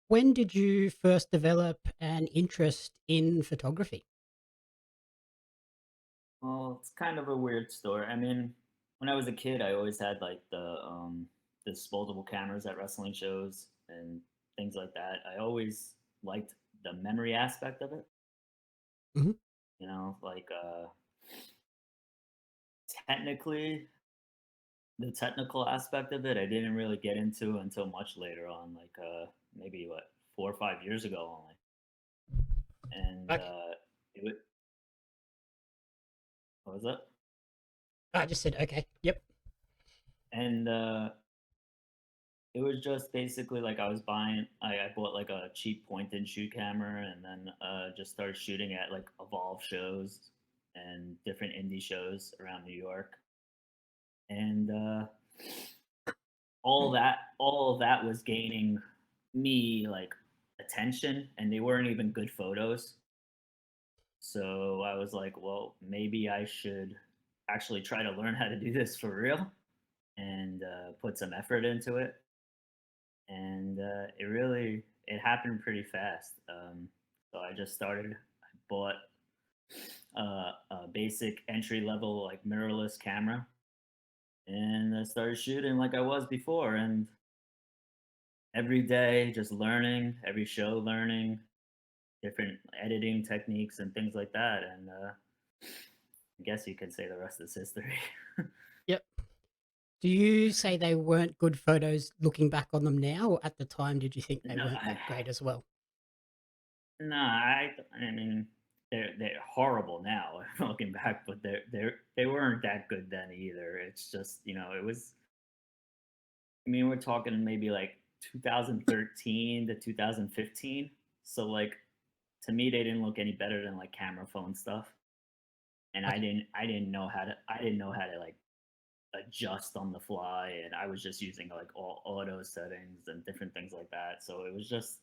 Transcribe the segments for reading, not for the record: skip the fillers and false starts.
When did you first develop an interest in photography? Well, it's kind of a weird story. I mean, when I was a kid, I always had like the disposable cameras at wrestling shows and things like that. I always liked the memory aspect of it. Mhm. Like technically, the technical aspect of it, I didn't really get into until much later on, like maybe what 4 or 5 years ago only. And Okay. it was, what was it? I just said, "Okay, yep." And it was just basically like I bought like a cheap point and shoot camera and then just started shooting at like Evolve shows and different indie shows around New York. And all of that was gaining me like attention and they weren't even good photos. So I was like, well, maybe I should actually try to learn how to do this for real and put some effort into it. And it happened pretty fast. So I just started. I bought a basic entry level like mirrorless camera, and I started shooting like I was before. And every day, just learning, every show learning different editing techniques and things like that. And I guess you could say the rest is history. Yep. Do you say they weren't good photos looking back on them now, or at the time did you think they no, weren't that great as well? no, I mean, they're horrible now looking back, but they weren't that good then either. It's just it was. I mean, we're talking maybe like 2013 to 2015. So like to me, they didn't look any better than like camera phone stuff. And Okay. I didn't know how to like adjust on the fly, and I was just using like all auto settings and different things like that. So it was just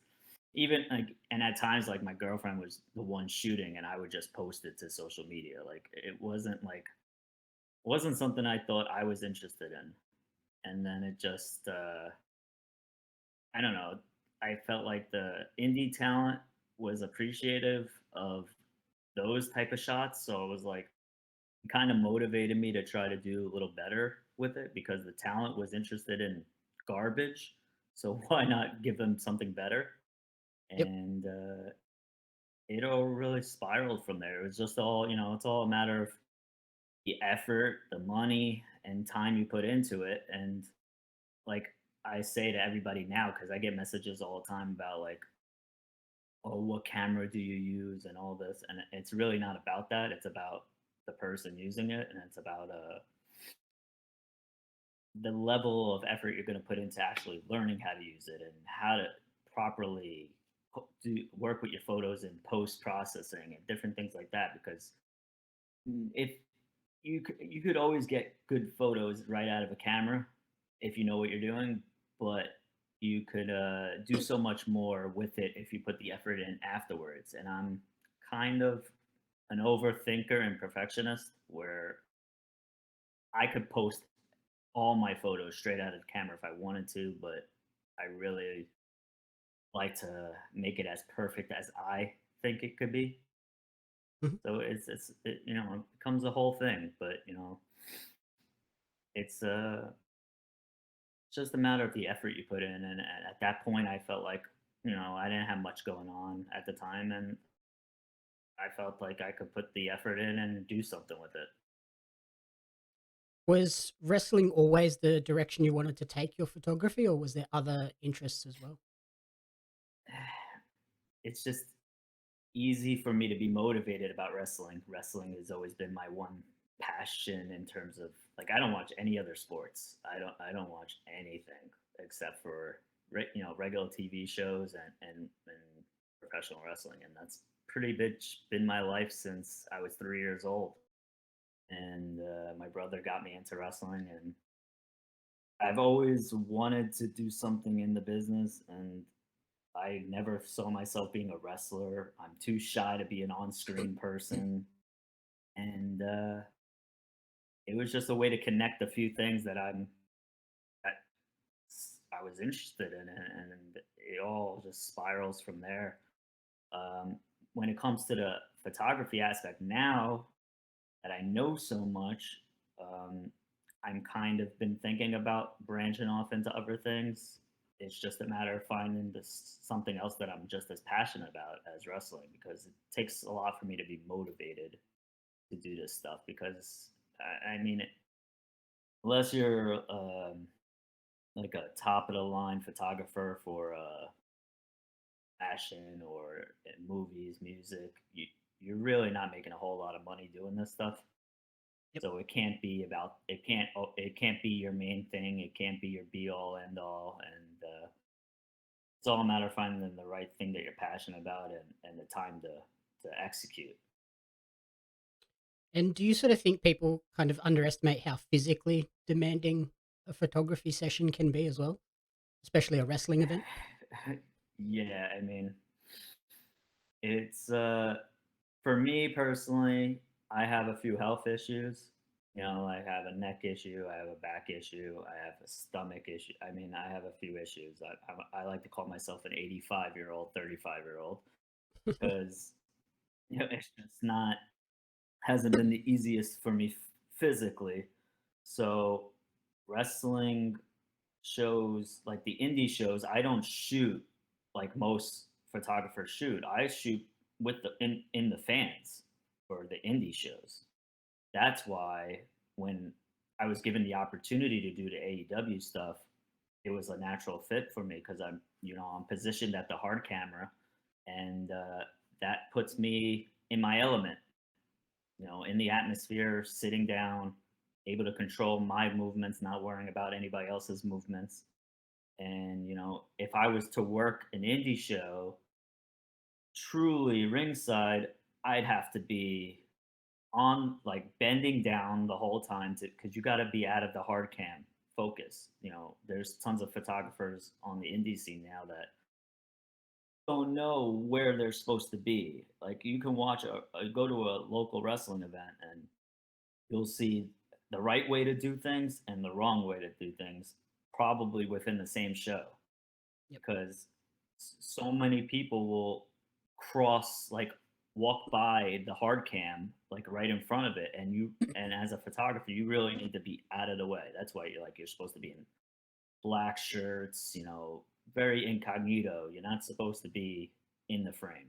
even like, and at times like my girlfriend was the one shooting, and I would just post it to social media. Like it wasn't something I thought I was interested in, and then it just I don't know. I felt like the indie talent was appreciative of those type of shots, so it was like kind of motivated me to try to do a little better with it because the talent was interested in garbage. So why not give them something better? Yep. And it all really spiraled from there. It was just all, it's all a matter of the effort, the money, and time you put into it. And like I say to everybody now, because I get messages all the time about like, oh, what camera do you use and all this. And it's really not about that. It's about the person using it. And it's about the level of effort you're going to put into actually learning how to use it and how to properly work with your photos in post processing and different things like that. Because if you could always get good photos right out of a camera if you know what you're doing, but you could do so much more with it if you put the effort in afterwards. And I'm kind of an overthinker and perfectionist where I could post all my photos straight out of the camera if I wanted to, but I really like to make it as perfect as I think it could be. Mhm. So it becomes a whole thing, but it's just a matter of the effort you put in. And at that point, I felt like I didn't have much going on at the time, and I felt like I could put the effort in and do something with it. Was wrestling always the direction you wanted to take your photography, or was there other interests as well? It's just easy for me to be motivated about wrestling. Wrestling has always been my one passion in terms of like I don't watch any other sports. I don't watch anything except for regular TV shows and professional wrestling, and that's pretty much been my life since I was 3 years old. And my brother got me into wrestling, and I've always wanted to do something in the business, and I never saw myself being a wrestler. I'm too shy to be an on-screen person, and it was just a way to connect a few things that I was interested in it, and it all just spirals from there. Um, when it comes to the photography aspect now that I know so much, um, I'm kind of been thinking about branching off into other things. It's just a matter of finding this something else that I'm just as passionate about as wrestling, because it takes a lot for me to be motivated to do this stuff. Because I mean, unless you're like a top of the line photographer for fashion or movies, music, you're really not making a whole lot of money doing this stuff. Yep. So it can't be about it can't be your main thing. It can't be your be all end all, and it's all a matter of finding the right thing that you're passionate about and the time to execute. And do you sort of think people kind of underestimate how physically demanding a photography session can be as well, especially a wrestling event? Yeah, I mean, it's for me personally, I have a few health issues. You know, I have a neck issue, I have a back issue, I have a stomach issue. I mean, I have a few issues. I like to call myself an 85-year-old, 35-year-old, because you know it's just not hasn't been the easiest for me physically. So wrestling shows, like the indie shows, I don't shoot like most photographers shoot. I shoot with the in the fans for the indie shows. That's why when I was given the opportunity to do the AEW stuff, it was a natural fit for me because I'm positioned at the hard camera, and that puts me in my element, in the atmosphere, sitting down, able to control my movements, not worrying about anybody else's movements. And, if I was to work an indie show truly ringside, I'd have to be on, like, bending down the whole time because you got to be out of the hard cam focus. There's tons of photographers on the indie scene now that don't know where they're supposed to be. Like, you can go to a local wrestling event and you'll see the right way to do things and the wrong way to do things probably within the same show, Yep. because so many people will walk by the hard cam like right in front of it, and as a photographer you really need to be out of the way. That's why you're supposed to be in black shirts, very incognito. You're not supposed to be in the frame.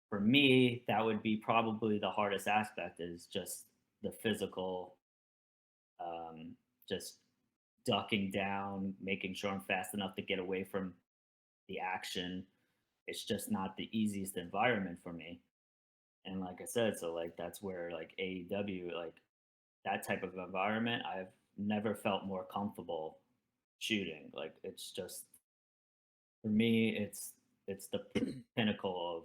For me, that would be probably the hardest aspect, is just the physical, um, just ducking down, making sure I'm fast enough to get away from the action. It's just not the easiest environment for me. And like I said, so like that's where like AEW, like that type of environment, I've never felt more comfortable shooting. Like it's just for me, it's the pinnacle of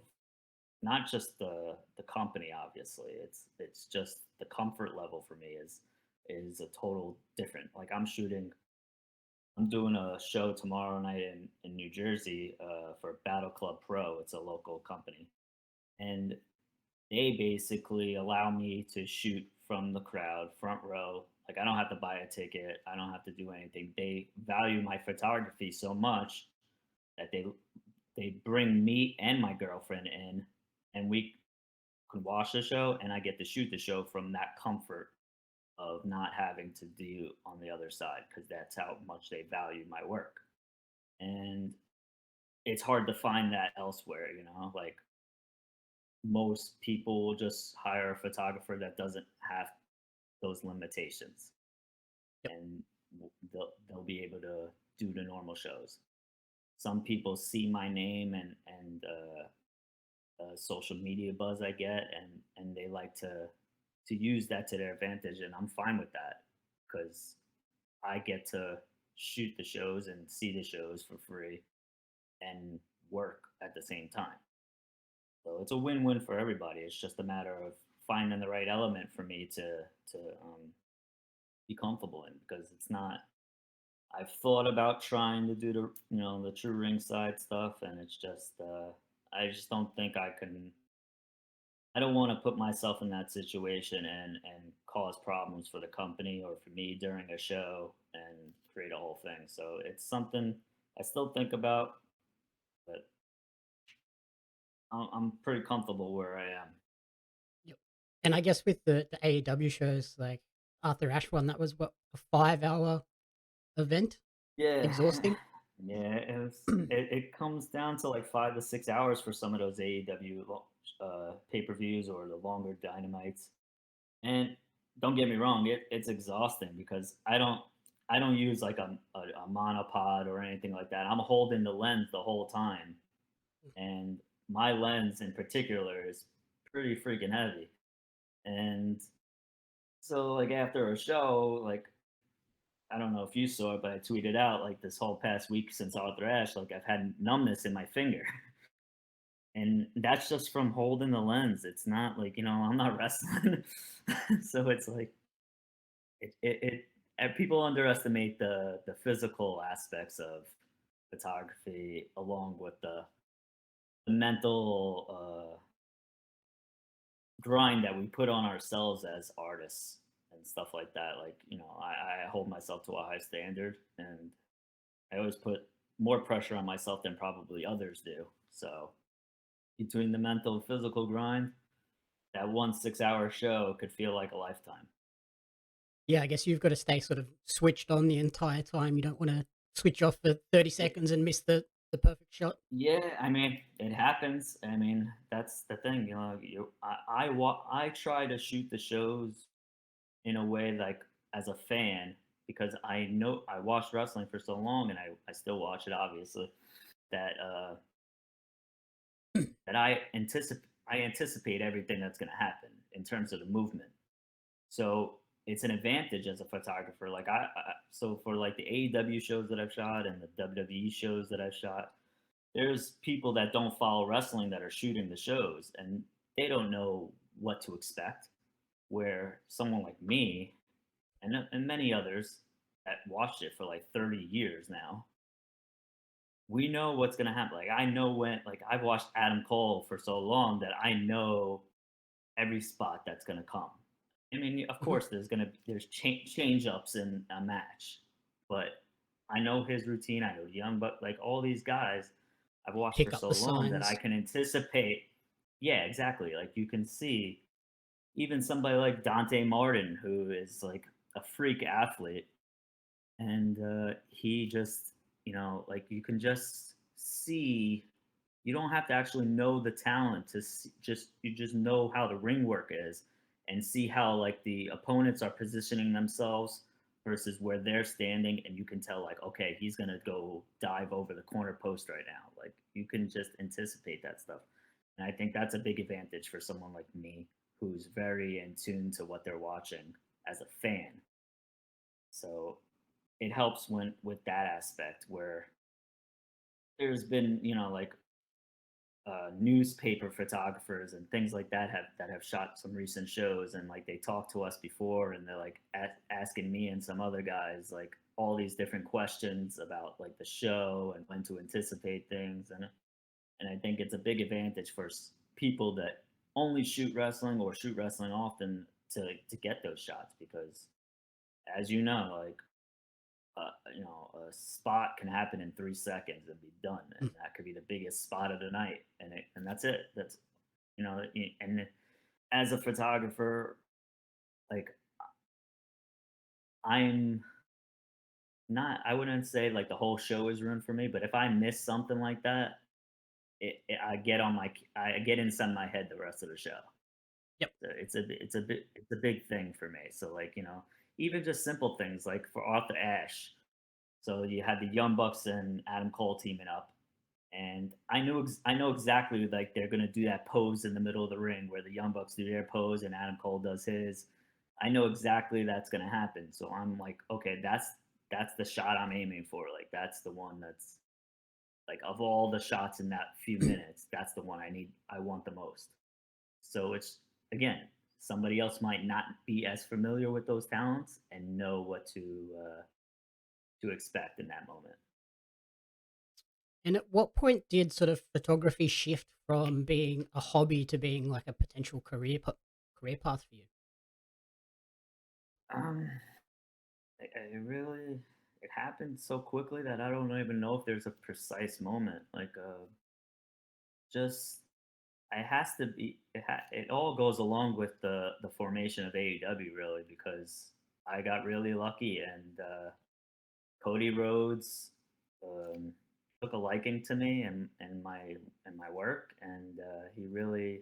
not just the company. Obviously, it's just the comfort level for me is a total different. Like I'm doing a show tomorrow night in New Jersey for Battle Club Pro. It's a local company, and they basically allow me to shoot from the crowd, front row. Like I don't have to buy a ticket. I don't have to do anything. They value my photography so much that they bring me and my girlfriend in, and we can watch the show, and I get to shoot the show from that comfort of not having to do on the other side, because that's how much they value my work. And it's hard to find that elsewhere, like most people will just hire a photographer that doesn't have those limitations, Yep. and they'll be able to do the normal shows. Some people see my name and social media buzz I get, and they like to use that to their advantage, and I'm fine with that because I get to shoot the shows and see the shows for free and work at the same time. So it's a win-win for everybody. It's just a matter of finding the right element for me to be comfortable in, because it's not. I've thought about trying to do the true ringside stuff, and it's just I just don't think I can. I don't want to put myself in that situation and cause problems for the company or for me during a show, and create a whole thing. So it's something I still think about, but I'm pretty comfortable where I am. Yep. And I guess with the AEW shows, like Arthur Ashe one, that was what, a 5 hour event? Yeah, Exhausting? yeah. It comes down to like 5 to 6 hours for some of those AEW pay per views or the longer dynamites. And don't get me wrong, it's exhausting because I don't use like a monopod or anything like that. I'm holding the lens the whole time, and my lens in particular is pretty freaking heavy. And so like after a show, like I don't know if you saw it, but I tweeted out like this whole past week since Arthur Ashe, like I've had numbness in my finger. And that's just from holding the lens. It's not like, I'm not wrestling. So it's like and people underestimate the physical aspects of photography along with the mental grind that we put on ourselves as artists and stuff like that. Like, I hold myself to a high standard, and I always put more pressure on myself than probably others do. So between the mental and physical grind, that 1 6 hour show could feel like a lifetime. Yeah, I guess you've got to stay sort of switched on the entire time. You don't want to switch off for 30 It, seconds and miss the perfect shot. yeah, I mean, it happens. I mean, that's the thing. I try to shoot the shows in a way like as a fan because I know I watched wrestling for so long and I still watch it obviously that that I anticipate everything that's going to happen in terms of the movement. So it's an advantage as a photographer. Like so for like the AEW shows that I've shot and the WWE shows that I've shot, there's people that don't follow wrestling that are shooting the shows and they don't know what to expect. Where someone like me and many others that watched it for like 30 years now, we know what's gonna happen. Like I know when, like I've watched Adam Cole for so long that I know every spot that's gonna come. I mean, of Mhm. course, there's change ups in a match, but I know his routine. I know Young, but like all these guys, I've watched for Pick up so the long that I signs. can anticipate. Yeah, exactly. Like you can see even somebody like Dante Martin, who is like a freak athlete, and he just, like you can just see. You don't have to actually know the talent to see, just know how the ring work is and see how like the opponents are positioning themselves versus where they're standing, and you can tell like, okay, he's gonna go dive over the corner post right now. Like you can just anticipate that stuff, and I think that's a big advantage for someone like me who's very in tune to what they're watching as a fan. So it helps when with that aspect where there's been, like newspaper photographers and things like that have shot some recent shows, and like they talked to us before and they're like asking me and some other guys like all these different questions about like the show and when to anticipate things, and I think it's a big advantage for people that only shoot wrestling or shoot wrestling often to get those shots because as you know, like a spot can happen in 3 seconds and be done, and Mm. that could be the biggest spot of the night, and that's it. That's and as a photographer, like I'm not. I wouldn't say like the whole show is ruined for me, but if I miss something like that, I get inside my head the rest of the show. Yep. So it's a big thing for me. So like even just simple things like for Arthur Ashe. So you had the Young Bucks and Adam Cole teaming up, and I know exactly like they're gonna do that pose in the middle of the ring where the Young Bucks do their pose and Adam Cole does his. I know exactly that's gonna happen, so I'm like, okay, that's the shot I'm aiming for. Like that's the one that's like of all the shots in that few minutes, that's the one I want the most. So it's again, somebody else might not be as familiar with those talents and know what to expect in that moment. And at what point did sort of photography shift from being a hobby to being like a potential career path for you? Um, I really. it happened so quickly that I don't even know if there's a precise moment. Like, just it has to be. It all goes along with the formation of AEW, really, because I got really lucky, and Cody Rhodes um, took a liking to me and my work, and he really,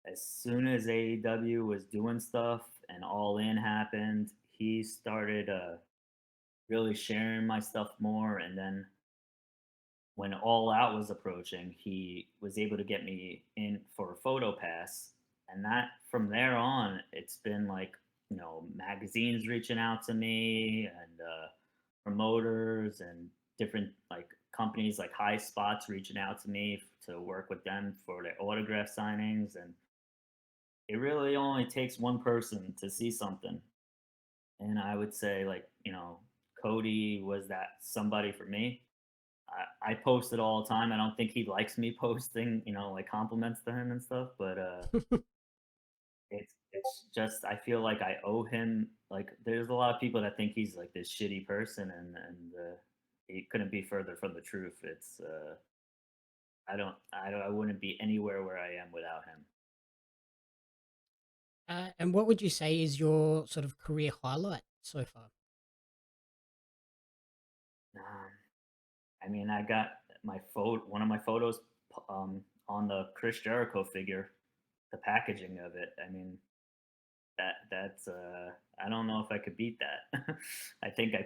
as soon as AEW was doing stuff and All In happened, he started really sharing my stuff more, and then when All Out was approaching, he was able to get me in for a photo pass. And that from there on, it's been like, magazines reaching out to me and promoters and different like companies like High Spots reaching out to me to work with them for their autograph signings. And it really only takes one person to see something. And I would say, like, Cody was that somebody for me. I post it all the time. I don't think he likes me posting, like compliments to him and stuff, but it's just I feel like I owe him. Like, there's a lot of people that think he's like this shitty person, and he couldn't be further from the truth. It's I wouldn't be anywhere where I am without him. And what would you say is your sort of career highlight so far? Um, I mean, I got one of my photos on the Chris Jericho figure, the packaging of it. I mean, that's I don't know if I could beat that. I think I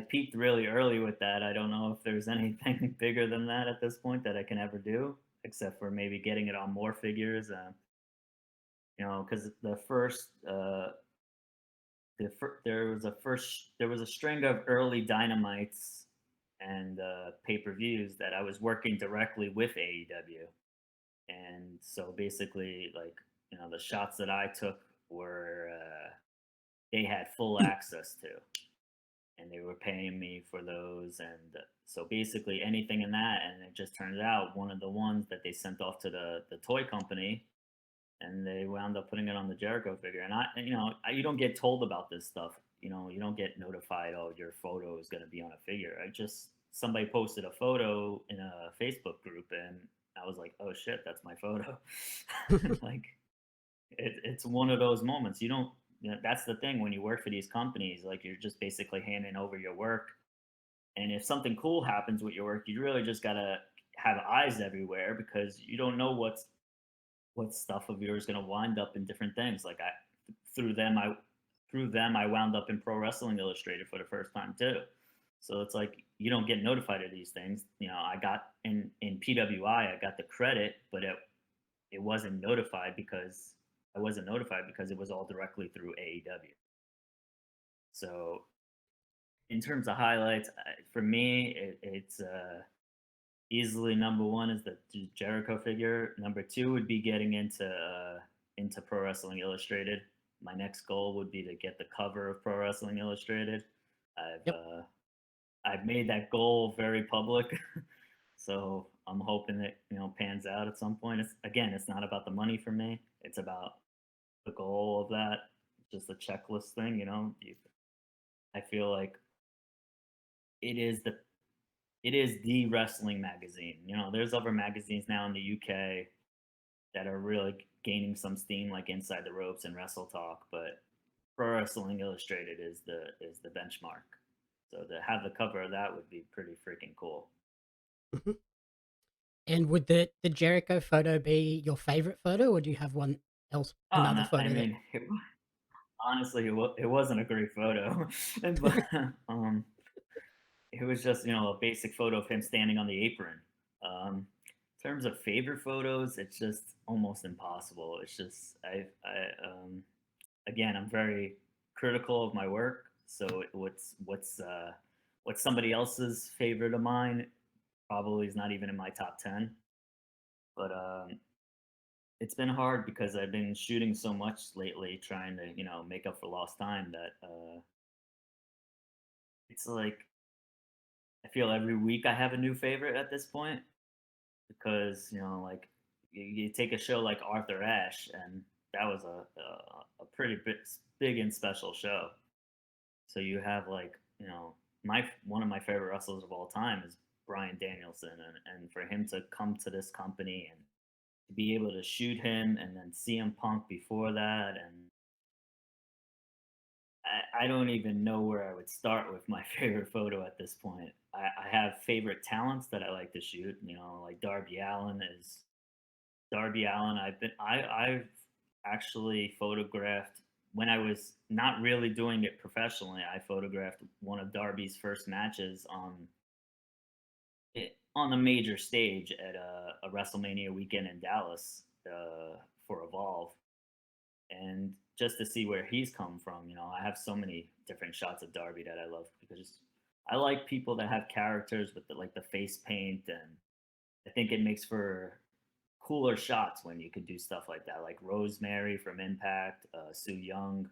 peaked really early with that. I don't know if there's anything bigger than that at this point that I can ever do, except for maybe getting it on more figures. Because there was a string of early Dynamites and pay-per-views that I was working directly with AEW, and so basically, like, the shots that I took were they had full access to, and they were paying me for those. And so basically, anything in that, and it just turns out one of the ones that they sent off to the toy company, and they wound up putting it on the Jericho figure. And you don't get told about this stuff. You don't get notified. Oh, your photo is going to be on a figure. I just Somebody posted a photo in a Facebook group, and I was like, oh shit, that's my photo. Like, it's one of those moments. You don't. That's the thing when you work for these companies. Like, you're just basically handing over your work, and if something cool happens with your work, you really just gotta have eyes everywhere, because you don't know what stuff of yours going to wind up in different things. Like, through them I through them I wound up in Pro Wrestling Illustrated for the first time too. So it's like you don't get notified of these things. I got in PWI, I got the credit, but it wasn't notified because it was all directly through AEW. So in terms of highlights, for me, it's easily number one is the Jericho figure. Number two would be getting into Pro Wrestling Illustrated. My next goal would be to get the cover of Pro Wrestling Illustrated. I've Yep. uh, I've made that goal very public, so I'm hoping that pans out at some point. It's not about the money for me. It's about the goal of that. It's just a checklist thing. I feel like it is the it is the wrestling magazine. There's other magazines now in the UK that are really gaining some steam, like Inside the Ropes and Wrestle Talk, but Pro Wrestling Illustrated is the benchmark. So to have the cover of that would be pretty freaking cool. Mhm. And would the Jericho photo be your favorite photo, or do you have one else, Oh another no, I photo that? mean, honestly, it wasn't a great photo, but it was just a basic photo of him standing on the apron. In terms of favorite photos, it's just almost impossible. It's just again, I'm very critical of my work. So what's somebody else's favorite of mine probably is not even in my top 10. But it's been hard because I've been shooting so much lately, trying to make up for lost time, that it's like I feel every week I have a new favorite at this point, because like you take a show like Arthur Ashe, and that was a pretty big and special show. So you have like my one of my favorite wrestlers of all time is Bryan Danielson, and for him to come to this company and to be able to shoot him, and then CM Punk before that, and I don't even know where I would start with my favorite photo at this point. I have favorite talents that I like to shoot. Like Darby Allen is Darby Allen. I've actually photographed when I was not really doing it professionally. I photographed one of Darby's first matches on the major stage at a WrestleMania weekend in Dallas for Evolve, and just to see where he's come from. I have so many different shots of Darby that I love because I like people that have characters with the face paint, and I think it makes for cooler shots when you could do stuff like that, like Rosemary from Impact, Sue Young.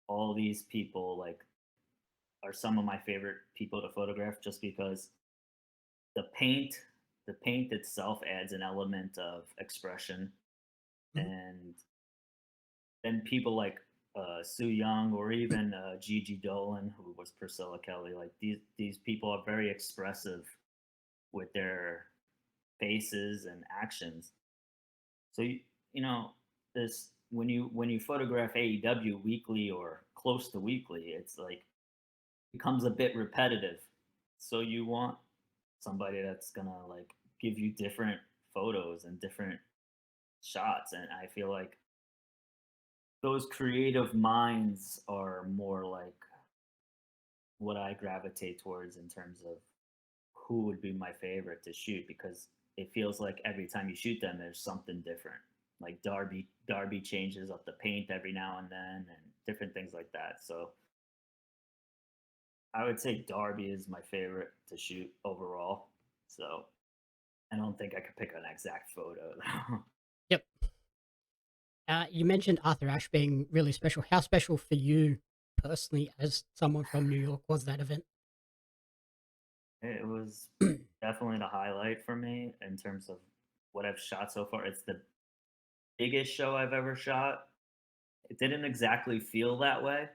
All these people are some of my favorite people to photograph just because the paint, the paint itself adds an element of expression, Mhm. and then people like Sue Young or even Gigi Dolan, who was Priscilla Kelly. Like these people are very expressive with their faces and actions. So you know this when you photograph AEW weekly or close to weekly, it's like becomes a bit repetitive. So you want somebody that's gonna give you different photos and different shots, and I feel like those creative minds are more like what I gravitate towards in terms of who would be my favorite to shoot, because it feels like every time you shoot them, there's something different. Like Darby changes up the paint every now and then, and different things like that. So I would say Darby is my favorite to shoot overall. So I don't think I could pick an exact photo. Yep. You mentioned Arthur Ashe being really special. How special for you personally, as someone from New York, was that event? It was definitely the highlight for me in terms of what I've shot so far. It's the biggest show I've ever shot. It didn't exactly feel that way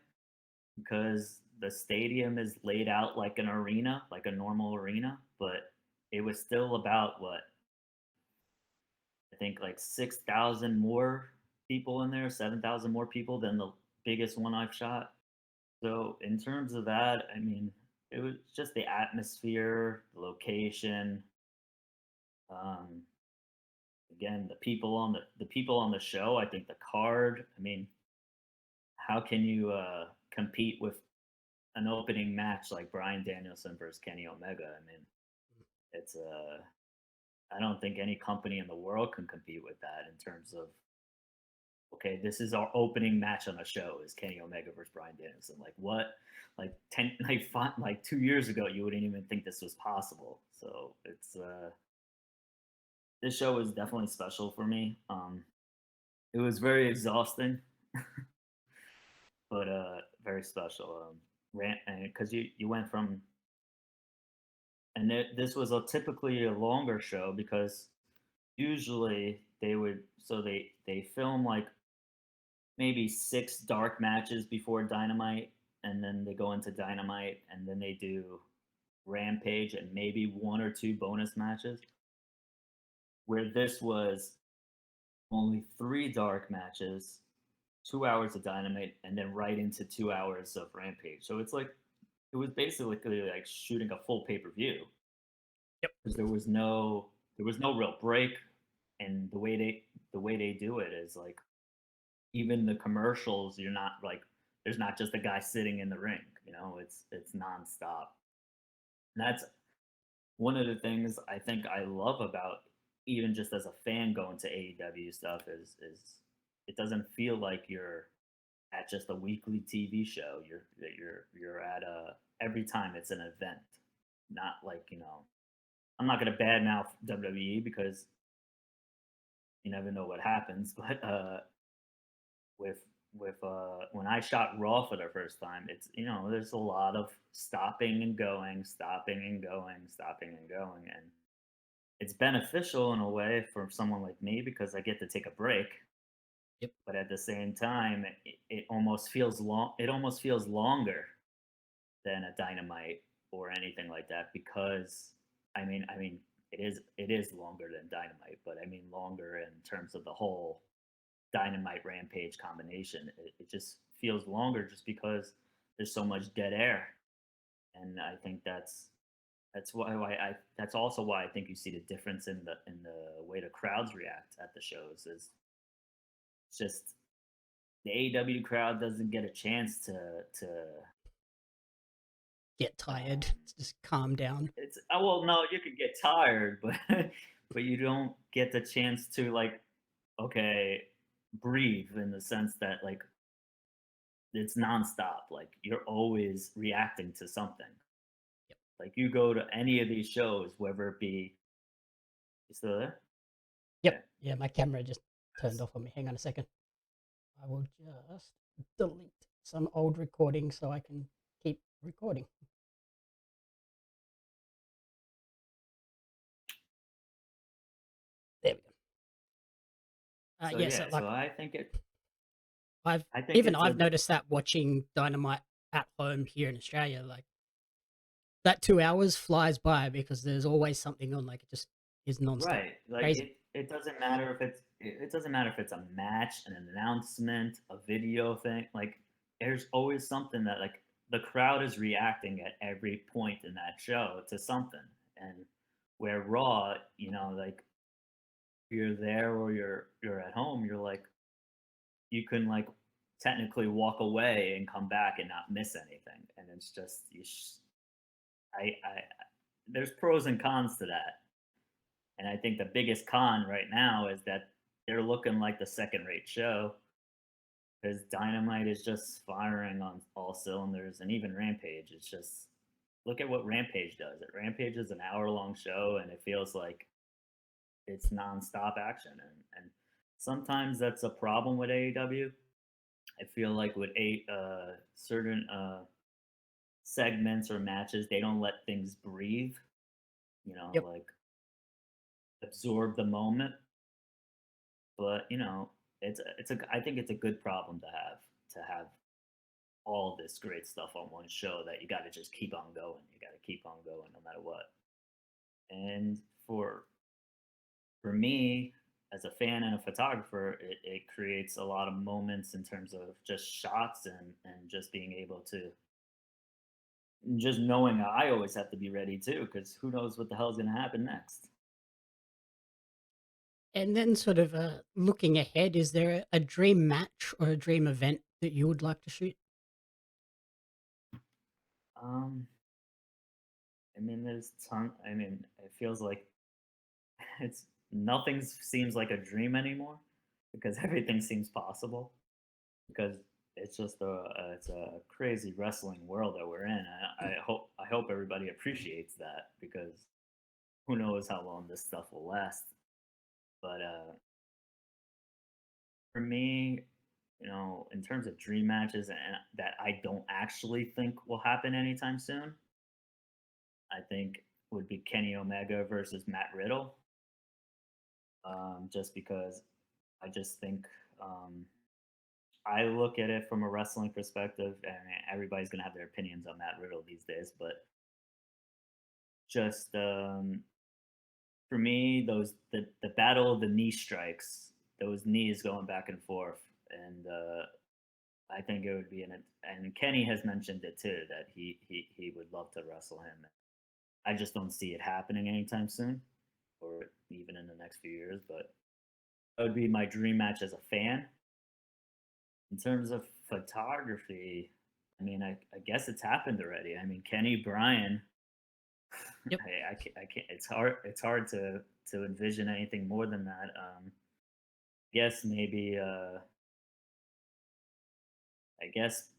because the stadium is laid out like an arena, like a normal arena, but it was still about what I think like 6,000 more people in there, 7,000 more people than the biggest one I've shot. So in terms of that, I mean, it was just the atmosphere, the location, um, again, the people on the show. I think the card. I mean, how can you compete with an opening match like Brian Danielson versus Kenny Omega? I mean, it's I don't think any company in the world can compete with that in terms of okay, this is our opening match on a show is Kenny Omega versus Brian Danielson. Like what? Like 10 like 2 years ago you wouldn't even think this was possible. So it's this show was definitely special for me. It was very exhausting, but very special. Ran because you went from this was a typically a longer show because usually they film like maybe 6 dark matches before Dynamite, and then they go into Dynamite, and then they do Rampage and maybe 1 or 2 bonus matches. Where this was only 3 dark matches, 2 hours of Dynamite, and then right into 2 hours of Rampage. So it's like it was basically like shooting a full pay-per-view Yep. because there was no real break, and the way they do it is like even the commercials, you're not like there's not just a guy sitting in the ring. It's nonstop. And that's one of the things I think I love about even just as a fan going to AEW stuff is it doesn't feel like you're at just a weekly TV show. You're at a every time it's an event, not like I'm not gonna badmouth WWE because you never know what happens, but with when I shot Raw for the first time, it's there's a lot of stopping and going, stopping and going, stopping and going, and it's beneficial in a way for someone like me because I get to take a break, Yep. but at the same time, it almost feels long. It almost feels longer than a Dynamite or anything like that because I mean it is longer than Dynamite, but I mean longer in terms of the whole Dynamite Rampage combination. It just feels longer just because there's so much dead air, and I think that's why I that's also why I think you see the difference in the way the crowds react at the shows is just the AEW crowd doesn't get a chance to Get tired. um, Just calm down. it's well no you could get tired but but you don't get the chance to like okay breathe in the sense that like it's nonstop like you're always reacting to something Yep. like you go to any of these shows whether it be you still there Yep. okay Yeah, my camera just turned yes. off on me. Hang on a second. I will just delete some old recordings so I can keep recording. There we go. So Yeah, so yeah like so I think it I've I think even it's I've a noticed that watching Dynamite at home here in Australia, like that 2 hours flies by because there's always something on. Like it just is nonstop. right. Like Crazy. it doesn't matter if it doesn't matter if it's a match, an announcement, a video thing. Like there's always something that like the crowd is reacting at every point in that show to something. And where Raw, like you're there or you're at home, you're like you can like technically walk away and come back and not miss anything. And it's just I there's pros and cons to that. And I think the biggest con right now is that they're looking like the second rate show because Dynamite is just firing on all cylinders, and even Rampage. It's just look at what Rampage does. Rampage is an hour-long show, and it feels like it's nonstop action. And sometimes that's a problem with AEW. I feel like with certain segments or matches, they don't let things breathe. Yep. Like absorb the moment. But I think it's a good problem to have all this great stuff on one show that you got to just keep on going. You got to keep on going no matter what. And for me, as a fan and a photographer, it creates a lot of moments in terms of just shots and just being able to just knowing I always have to be ready too because who knows what the hell's going to happen next. And then sort of looking ahead, is there a dream match or a dream event that you would like to shoot? Um, I mean, there's ton. I mean, it feels like it's nothing seems like a dream anymore because everything seems possible because it's a crazy wrestling world that we're in. I hope everybody appreciates that because who knows how long this stuff will last. But for me, in terms of dream matches and that I don't actually think will happen anytime soon, I think would be Kenny Omega versus Matt Riddle. Just because I just think um, I look at it from a wrestling perspective, and everybody's gonna have their opinions on Matt Riddle these days. But just for me, the battle of the knee strikes, those knees going back and forth, and I think it would be and Kenny has mentioned it too that he would love to wrestle him. I just don't see it happening anytime soon, or even in the next few years. But that would be my dream match as a fan. In terms of photography, I mean, I guess it's happened already. I mean, Kenny Bryan, Yep. I can't. It's hard to envision anything more than that. Guess maybe. I guess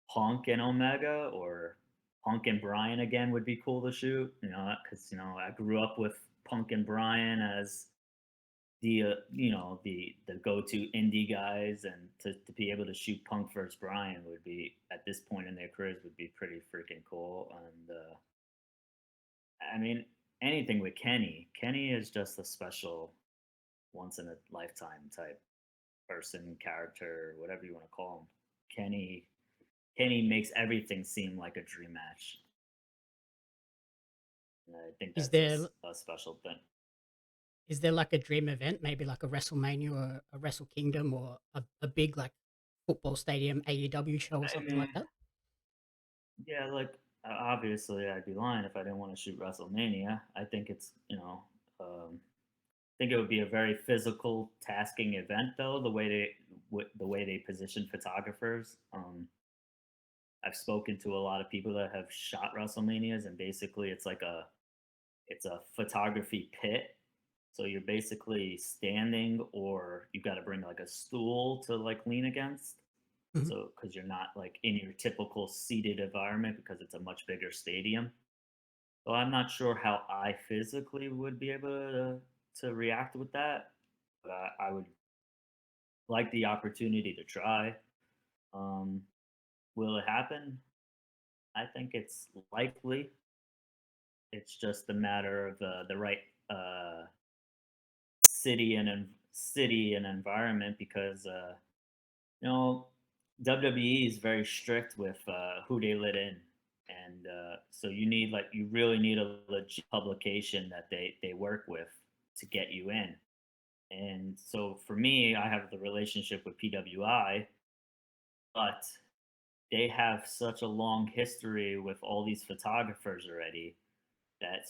Punk and Omega or Punk and Bryan again would be cool to shoot. Because I grew up with Punk and Bryan as the go-to indie guys, and to be able to shoot Punk versus Bryan would be at this point in their careers would be pretty freaking cool. And I mean anything with Kenny is just a special once in a lifetime type person, character, whatever you want to call him. Kenny Kenny makes everything seem like a dream match. And I think Is that's there a special thing. is there like a dream event, maybe like a WrestleMania or a Wrestle Kingdom or a big like football stadium AEW show or I something like mean, that? yeah, like obviously I'd be lying if I didn't want to shoot WrestleMania. I think it's I think it would be a very physical, tasking event though. The way they position photographers. I've spoken to a lot of people that have shot WrestleManias, and basically it's a photography pit. So you're basically standing, or you've got to bring like a stool to like lean against. Mhm. So because you're not like in your typical seated environment because it's a much bigger stadium. So I'm not sure how I physically would be able to react with that, but I would like the opportunity to try. Um, will it happen? I think it's likely. It's just a matter of the right uh, city and environment because you know WWE is very strict with who they let in, and so you really need a legit publication that they work with to get you in. And so for me, I have the relationship with PWI, but they have such a long history with all these photographers already that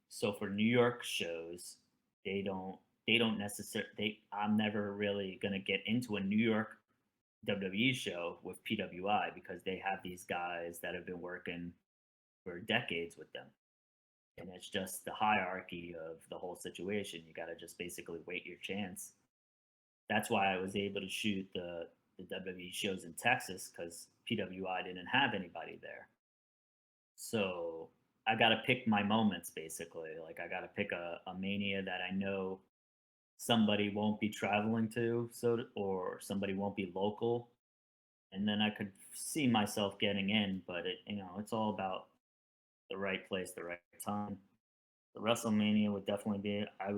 so for New York shows, they don't they don't necessarily they I'm never really gonna get into a New York WWE show with PWI because they have these guys that have been working for decades with them. Yep. And it's just the hierarchy of the whole situation. You got to just basically wait your chance. That's why I was able to shoot the WWE shows in Texas because PWI didn't have anybody there. So I got to pick my moments basically. Like I got to pick a mania that I know somebody won't be traveling to, or somebody won't be local, and then I could see myself getting in. But it's all about the right place, the right time. The WrestleMania would definitely be. I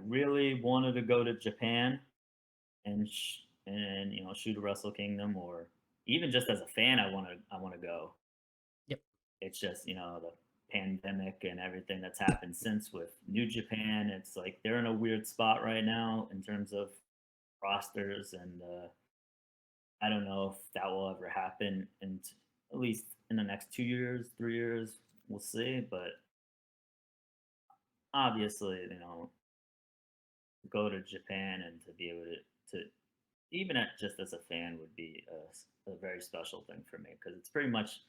really wanted to go to Japan and shoot a Wrestle Kingdom, or even just as a fan, I want to go. Yep. It's just the pandemic and everything that's happened since with New Japan. It's like they're in a weird spot right now in terms of rosters, and I don't know if that will ever happen, and at least in the next 2 years, 3 years, we'll see. But obviously, go to Japan and to be able to even just as a fan would be a very special thing for me because it's pretty much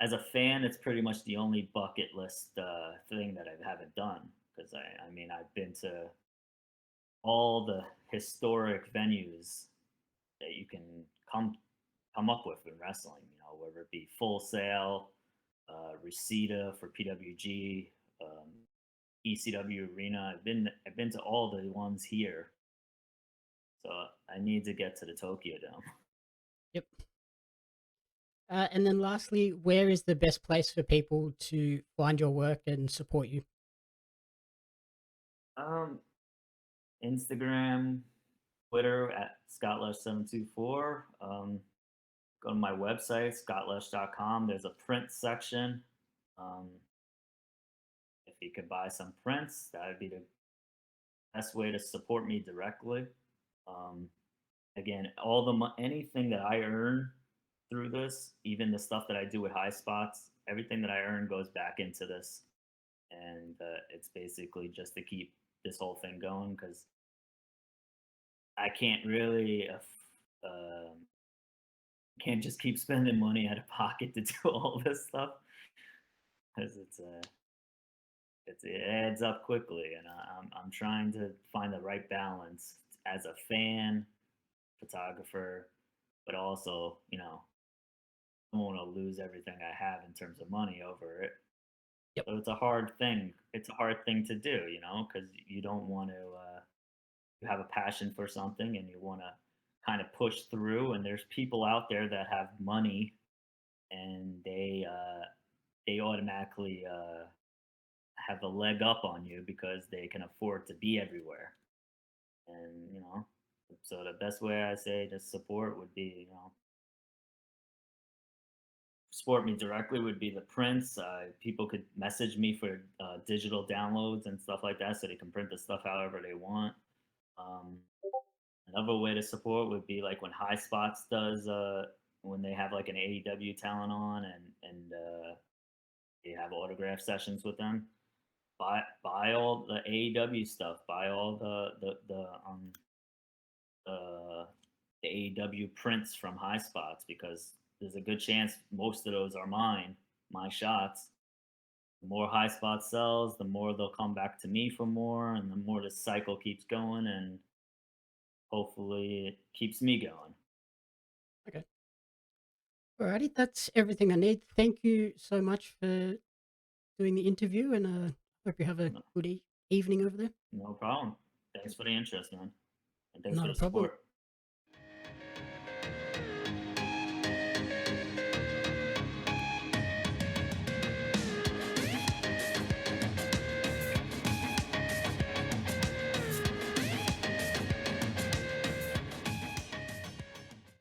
as a fan, it's pretty much the only bucket list thing that I haven't done. Because I mean, I've been to all the historic venues that you can come up with in wrestling. Whether it be Full Sail, Reseda for PWG, ECW Arena. I've been to all the ones here, so I need to get to the Tokyo Dome. Yep. And then lastly, where is the best place for people to find your work and support you? Um, Instagram, Twitter at Scott Lesh 724. Go to my website, scottlesh.com. There's a print section. Um, if you could buy some prints, that would be the best way to support me directly. Um, Again, anything that I earn through this, even the stuff that I do with high spots, everything that I earn goes back into this, and it's basically just to keep this whole thing going because I can't really can't just keep spending money out of pocket to do all this stuff because it adds up quickly, and I'm trying to find the right balance as a fan, photographer, but also I don't want to lose everything I have in terms of money over it. Yep. So it's a hard thing. It's a hard thing to do, because you don't want to. You have a passion for something and you want to kind of push through. And there's people out there that have money and they automatically have a leg up on you because they can afford to be everywhere. And So the best way I say to support would be, support me directly would be the prints. People could message me for digital downloads and stuff like that, so they can print the stuff however they want. Um, Another way to support would be like when High Spots does when they have like an AEW talent on and they have autograph sessions with them. Buy all the AEW stuff. Buy all the the AEW prints from High Spots because there's a good chance most of those are mine, my shots. The more High Spot sells, the more they'll come back to me for more, and the more the cycle keeps going, and hopefully it keeps me going. Okay. Alrighty, that's everything I need. Thank you so much for doing the interview, and hope you have a No, good evening over there. no problem. Thanks for the interest, man, and thanks for Not a the problem. support.